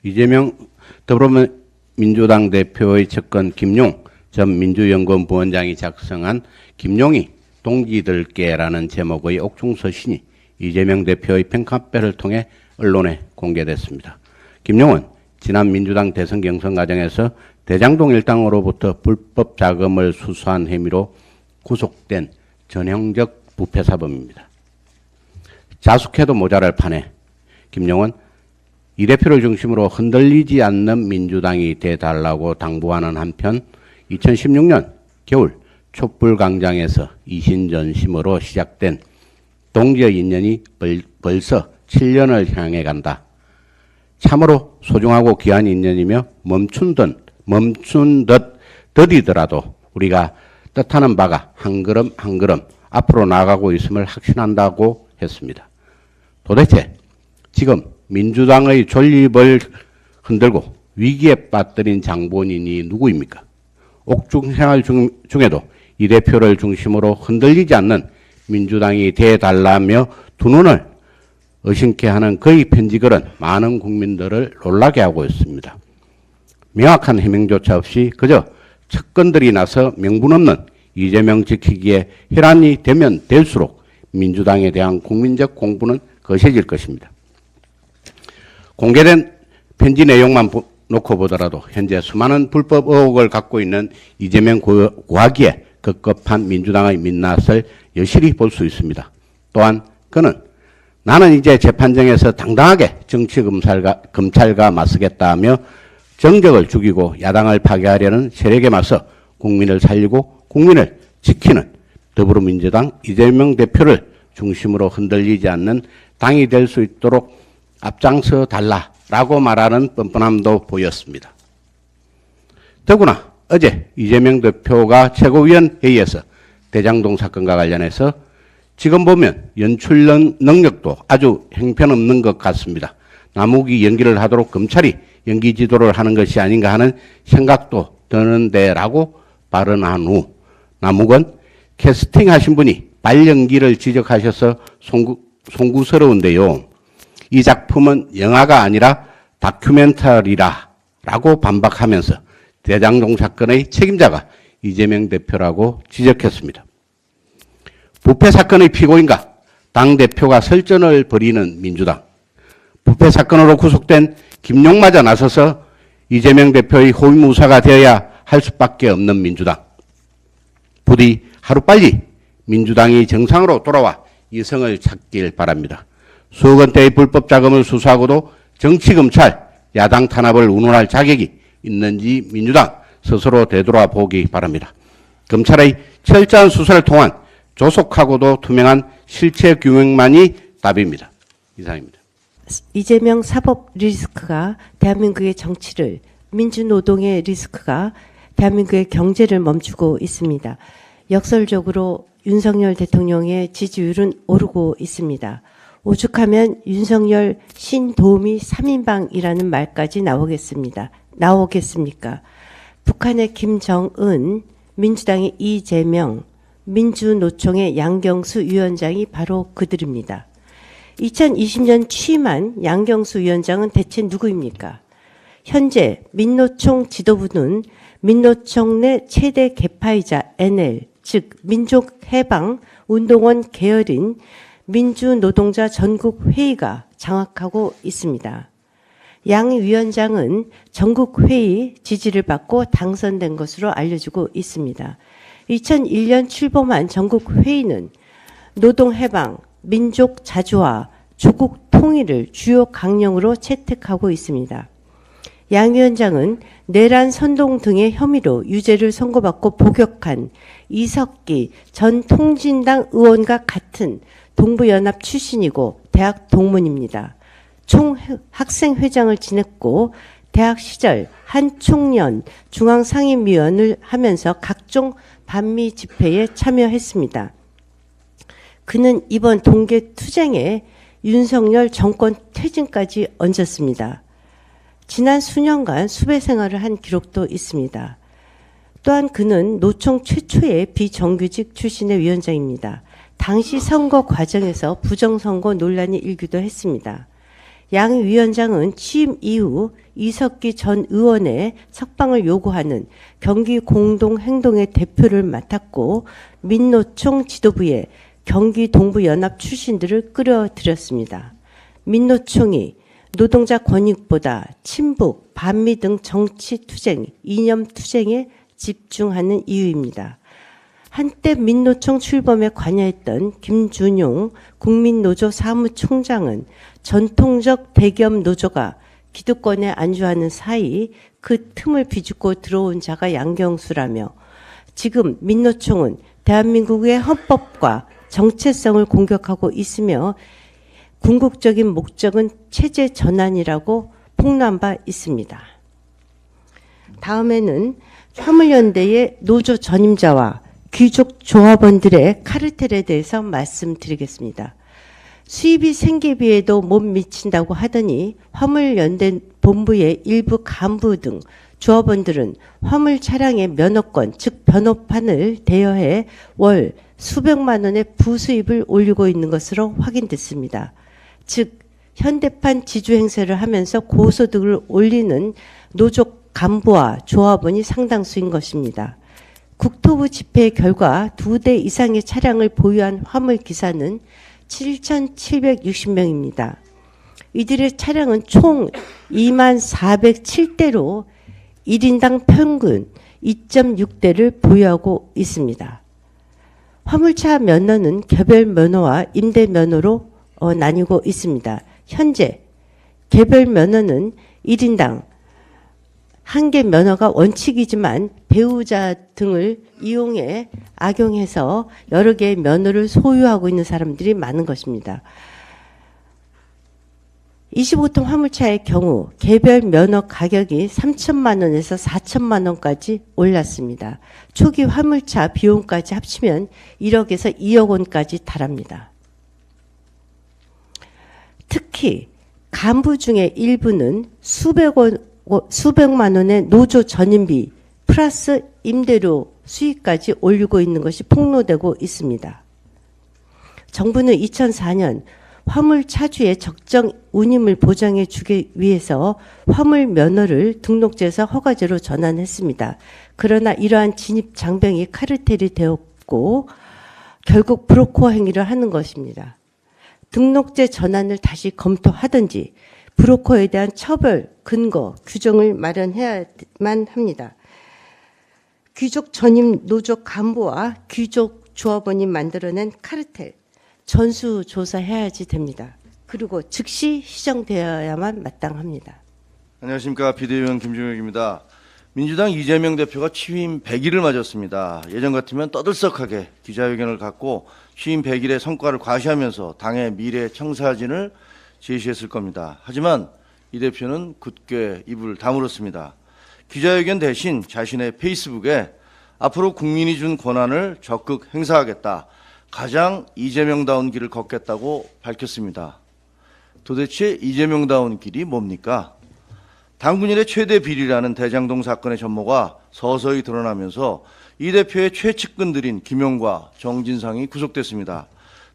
이재명 더불어민주당 대표의 측근 김용 전 민주연구원 부원장이 작성한 김용이 동지들께라는 제목의 옥중서신이 이재명 대표의 팬카페를 통해 언론에 공개됐습니다. 김용은 지난 민주당 대선 경선 과정에서 대장동 일당으로부터 불법 자금을 수수한 혐의로 구속된 전형적 부패사범입니다. 자숙해도 모자랄 판에 김용은 이 대표를 중심으로 흔들리지 않는 민주당이 돼달라고 당부하는 한편 2016년 겨울 촛불광장에서 이신전심으로 시작된 동지의 인연이 벌써 7년을 향해 간다. 참으로 소중하고 귀한 인연이며 멈춘 듯 더디더라도 우리가 뜻하는 바가 한 걸음 한 걸음 앞으로 나아가고 있음을 확신한다고 했습니다. 도대체 지금 민주당의 존립을 흔들고 위기에 빠뜨린 장본인이 누구입니까? 옥중생활 중에도 이 대표를 중심으로 흔들리지 않는 민주당이 돼달라며 두 눈을 의심케 하는 그의 편지글은 많은 국민들을 놀라게 하고 있습니다. 명확한 해명조차 없이 그저 측근들이 나서 명분 없는 이재명 지키기에 혈안이 되면 될수록 민주당에 대한 국민적 공분은 거세질 것입니다. 공개된 편지 내용만 놓고 보더라도 현재 수많은 불법 의혹을 갖고 있는 이재명 고하기에 급급한 민주당의 민낯을 여실히 볼 수 있습니다. 또한 그는 나는 이제 재판정에서 당당하게 검찰과 맞서겠다며 정적을 죽이고 야당을 파괴하려는 세력에 맞서 국민을 살리고 국민을 지키는 더불어민주당 이재명 대표를 중심으로 흔들리지 않는 당이 될 수 있도록 앞장서 달라라고 말하는 뻔뻔함도 보였습니다. 더구나 어제 이재명 대표가 최고위원 회의에서 대장동 사건과 관련해서 지금 보면 연출 능력도 아주 형편없는 것 같습니다. 남욱이 연기를 하도록 검찰이 연기 지도를 하는 것이 아닌가 하는 생각도 드는데라고 발언한 후 남욱은 캐스팅하신 분이 발연기를 지적하셔서 송구스러운데요. 이 작품은 영화가 아니라 다큐멘터리라고 반박하면서 대장동 사건의 책임자가 이재명 대표라고 지적했습니다. 부패 사건의 피고인과 당대표가 설전을 벌이는 민주당. 부패 사건으로 구속된 김용마저 나서서 이재명 대표의 호위무사가 되어야 할 수밖에 없는 민주당. 부디 하루빨리 민주당이 정상으로 돌아와 이성을 찾길 바랍니다. 수억 원대의 불법 자금을 수수하고도 정치, 검찰, 야당 탄압을 운운할 자격이 있는지 민주당 스스로 되돌아보기 바랍니다. 검찰의 철저한 수사를 통한 조속하고도 투명한 실체 규명만이 답입니다. 이상입니다. 이재명 사법 리스크가 대한민국의 정치를, 민주노동의 리스크가 대한민국의 경제를 멈추고 있습니다. 역설적으로 윤석열 대통령의 지지율은 오르고 있습니다. 오죽하면 윤석열 신도우미 3인방이라는 말까지 나오겠습니까? 북한의 김정은, 민주당의 이재명, 민주노총의 양경수 위원장이 바로 그들입니다. 2020년 취임한 양경수 위원장은 대체 누구입니까? 현재 민노총 지도부는 민노총 내 최대 개파이자 NL, 즉 민족해방운동원 계열인 민주노동자 전국회의가 장악하고 있습니다. 양 위원장은 전국회의 지지를 받고 당선된 것으로 알려지고 있습니다. 2001년 출범한 전국회의는 노동해방, 민족 자주화, 조국 통일을 주요 강령으로 채택하고 있습니다. 양 위원장은 내란 선동 등의 혐의로 유죄를 선고받고 복역한 이석기 전 통진당 의원과 같은 동부연합 출신이고 대학 동문입니다. 총학생회장을 지냈고 대학 시절 한총련 중앙상임위원을 하면서 각종 반미 집회에 참여했습니다. 그는 이번 동계투쟁에 윤석열 정권 퇴진까지 얹었습니다. 지난 수년간 수배 생활을 한 기록도 있습니다. 또한 그는 노총 최초의 비정규직 출신의 위원장입니다. 당시 선거 과정에서 부정선거 논란이 일기도 했습니다. 양 위원장은 취임 이후 이석기 전 의원의 석방을 요구하는 경기 공동행동의 대표를 맡았고 민노총 지도부에 경기 동부연합 출신들을 끌어들였습니다. 민노총이 노동자 권익보다 친북, 반미 등 정치 투쟁, 이념 투쟁에 집중하는 이유입니다. 한때 민노총 출범에 관여했던 김준용 국민노조 사무총장은 전통적 대기업 노조가 기득권에 안주하는 사이 그 틈을 비집고 들어온 자가 양경수라며 지금 민노총은 대한민국의 헌법과 정체성을 공격하고 있으며 궁극적인 목적은 체제 전환이라고 폭로한 바 있습니다. 다음에는 화물연대의 노조 전임자와 귀족 조합원들의 카르텔에 대해서 말씀드리겠습니다. 수입이 생계비에도 못 미친다고 하더니 화물연대 본부의 일부 간부 등 조합원들은 화물 차량의 면허권, 즉 변호판을 대여해 월 수백만 원의 부수입을 올리고 있는 것으로 확인됐습니다. 즉 현대판 지주 행세를 하면서 고소득을 올리는 노조 간부와 조합원이 상당수인 것입니다. 국토부 집회 결과 2대 이상의 차량을 보유한 화물 기사는 7,760명입니다. 이들의 차량은 총 24,407대로 1인당 평균 2.6대를 보유하고 있습니다. 화물차 면허는 개별 면허와 임대 면허로 나뉘고 있습니다. 현재 개별 면허는 1인당 한 개 면허가 원칙이지만 배우자 등을 이용해 악용해서 여러 개의 면허를 소유하고 있는 사람들이 많은 것입니다. 25톤 화물차의 경우 개별 면허 가격이 3천만 원에서 4천만 원까지 올랐습니다. 초기 화물차 비용까지 합치면 1억에서 2억 원까지 달합니다. 특히 간부 중에 일부는 수백만 원의 노조 전임비 플러스 임대료 수익까지 올리고 있는 것이 폭로되고 있습니다. 정부는 2004년 화물 차주의 적정 운임을 보장해 주기 위해서 화물 면허를 등록제에서 허가제로 전환했습니다. 그러나 이러한 진입 장벽이 카르텔이 되었고 결국 브로커 행위를 하는 것입니다. 등록제 전환을 다시 검토하든지 브로커에 대한 처벌, 근거, 규정을 마련해야만 합니다. 귀족 전임 노조 간부와 귀족 조합원이 만들어낸 카르텔, 전수조사해야지 됩니다. 그리고 즉시 시정되어야만 마땅합니다. 안녕하십니까. 비대위원 김종혁입니다. 민주당 이재명 대표가 취임 100일을 맞았습니다. 예전 같으면 떠들썩하게 기자회견을 갖고 취임 100일의 성과를 과시하면서 당의 미래 청사진을 제시했을 겁니다. 하지만 이 대표는 굳게 입을 다물었습니다. 기자회견 대신 자신의 페이스북에 앞으로 국민이 준 권한을 적극 행사하겠다. 가장 이재명다운 길을 걷겠다고 밝혔습니다. 도대체 이재명다운 길이 뭡니까? 당군일의 최대 비리라는 대장동 사건의 전모가 서서히 드러나면서 이 대표의 최측근들인 김용과 정진상이 구속됐습니다.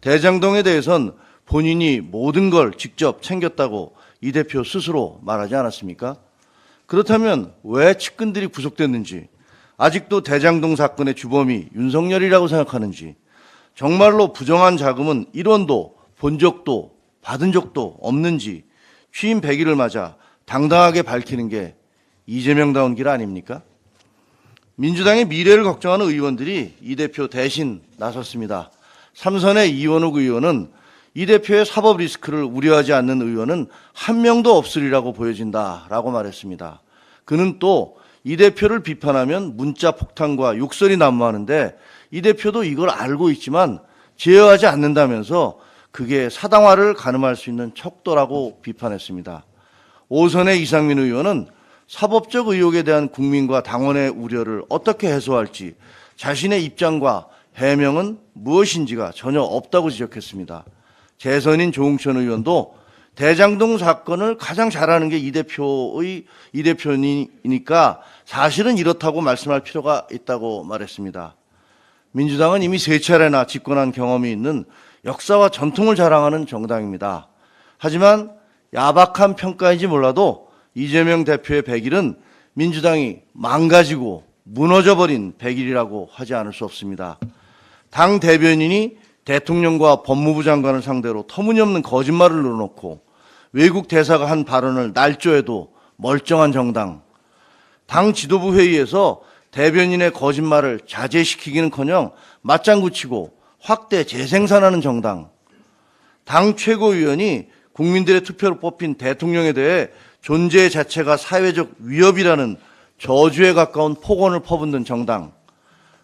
대장동에 대해선 본인이 모든 걸 직접 챙겼다고 이 대표 스스로 말하지 않았습니까? 그렇다면 왜 측근들이 구속됐는지, 아직도 대장동 사건의 주범이 윤석열이라고 생각하는지, 정말로 부정한 자금은 1원도 본 적도 받은 적도 없는지 취임 100일을 맞아 당당하게 밝히는 게 이재명다운 길 아닙니까? 민주당의 미래를 걱정하는 의원들이 이 대표 대신 나섰습니다. 삼선의 이원욱 의원은 이 대표의 사법 리스크를 우려하지 않는 의원은 한 명도 없으리라고 보여진다라고 말했습니다. 그는 또 이 대표를 비판하면 문자 폭탄과 욕설이 난무하는데 이 대표도 이걸 알고 있지만 제어하지 않는다면서 그게 사당화를 가늠할 수 있는 척도라고 비판했습니다. 오선의 이상민 의원은 사법적 의혹에 대한 국민과 당원의 우려를 어떻게 해소할지 자신의 입장과 해명은 무엇인지가 전혀 없다고 지적했습니다. 재선인 조응천 의원도 대장동 사건을 가장 잘하는 게 이 대표니까 사실은 이렇다고 말씀할 필요가 있다고 말했습니다. 민주당은 이미 3차례나 집권한 경험이 있는 역사와 전통을 자랑하는 정당입니다. 하지만 야박한 평가인지 몰라도 이재명 대표의 100일은 민주당이 망가지고 무너져버린 100일이라고 하지 않을 수 없습니다. 당 대변인이 대통령과 법무부 장관을 상대로 터무니없는 거짓말을 늘어놓고 외국 대사가 한 발언을 날조해도 멀쩡한 정당, 당 지도부 회의에서 대변인의 거짓말을 자제시키기는커녕 맞장구 치고 확대 재생산하는 정당, 당 최고위원이 국민들의 투표로 뽑힌 대통령에 대해 존재 자체가 사회적 위협이라는 저주에 가까운 폭언을 퍼붓는 정당,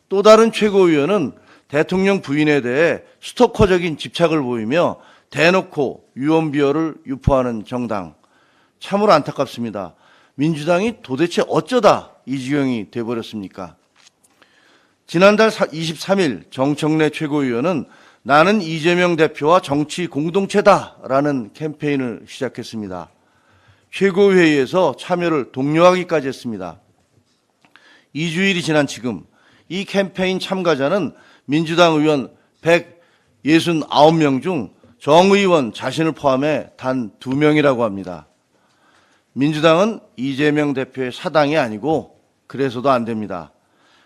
또 다른 최고위원은 대통령 부인에 대해 스토커적인 집착을 보이며 대놓고 유언비어를 유포하는 정당. 참으로 안타깝습니다. 민주당이 도대체 어쩌다 이 지경이 돼버렸습니까? 지난달 23일 정청래 최고위원은 나는 이재명 대표와 정치 공동체다라는 캠페인을 시작했습니다. 최고회의에서 참여를 독려하기까지 했습니다. 2주일이 지난 지금 이 캠페인 참가자는 민주당 의원 169명 중 정 의원 자신을 포함해 단 2명이라고 합니다. 민주당은 이재명 대표의 사당이 아니고 그래서도 안 됩니다.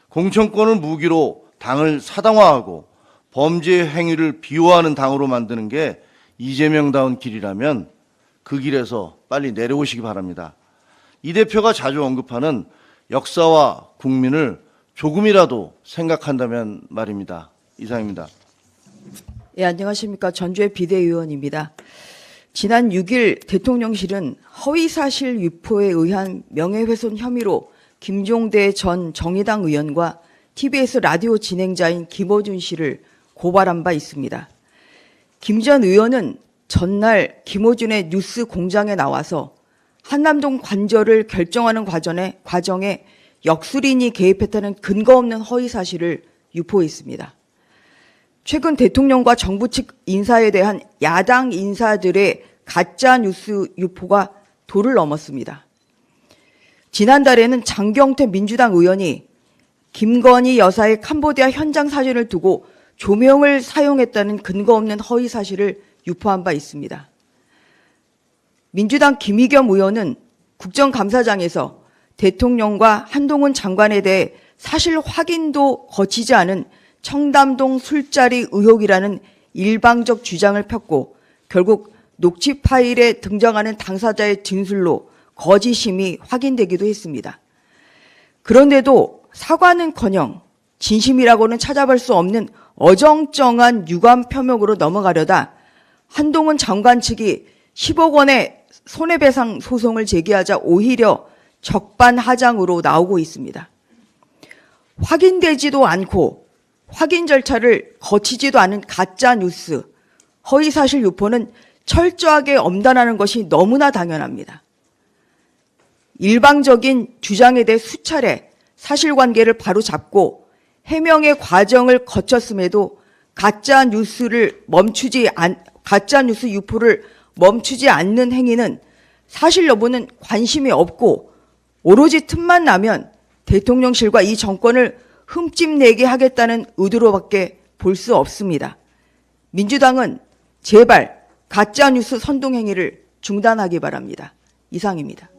공천권을 무기로 당을 사당화하고 범죄 행위를 비호하는 당으로 만드는 게 이재명다운 길이라면 그 길에서 빨리 내려오시기 바랍니다. 이 대표가 자주 언급하는 역사와 국민을 조금이라도 생각한다면 말입니다. 이상입니다. 예, 안녕하십니까. 전주의 비대위원입니다. 지난 6일 대통령실은 허위사실 유포에 의한 명예훼손 혐의로 김종대 전 정의당 의원과 TBS 라디오 진행자인 김어준 씨를 고발한 바 있습니다. 김 전 의원은 전날 김어준의 뉴스 공장에 나와서 한남동 관절을 결정하는 과정에 역술인이 개입했다는 근거 없는 허위 사실을 유포했습니다. 최근 대통령과 정부 측 인사에 대한 야당 인사들의 가짜 뉴스 유포가 도를 넘었습니다. 지난달에는 장경태 민주당 의원이 김건희 여사의 캄보디아 현장 사진을 두고 조명을 사용했다는 근거 없는 허위 사실을 유포한 바 있습니다. 민주당 김의겸 의원은 국정감사장에서 대통령과 한동훈 장관에 대해 사실 확인도 거치지 않은 청담동 술자리 의혹이라는 일방적 주장을 폈고 결국 녹취 파일에 등장하는 당사자의 진술로 거짓임이 확인되기도 했습니다. 그런데도 사과는커녕 진심이라고는 찾아볼 수 없는 어정쩡한 유감 표명으로 넘어가려다 한동훈 장관 측이 10억 원의 손해배상 소송을 제기하자 오히려 적반하장으로 나오고 있습니다. 확인되지도 않고 확인 절차를 거치지도 않은 가짜 뉴스, 허위사실 유포는 철저하게 엄단하는 것이 너무나 당연합니다. 일방적인 주장에 대해 수차례 사실관계를 바로잡고 해명의 과정을 거쳤음에도 가짜 뉴스 유포를 멈추지 않는 행위는 사실 여부는 관심이 없고 오로지 틈만 나면 대통령실과 이 정권을 흠집내게 하겠다는 의도로밖에 볼 수 없습니다. 민주당은 제발 가짜뉴스 선동행위를 중단하기 바랍니다. 이상입니다.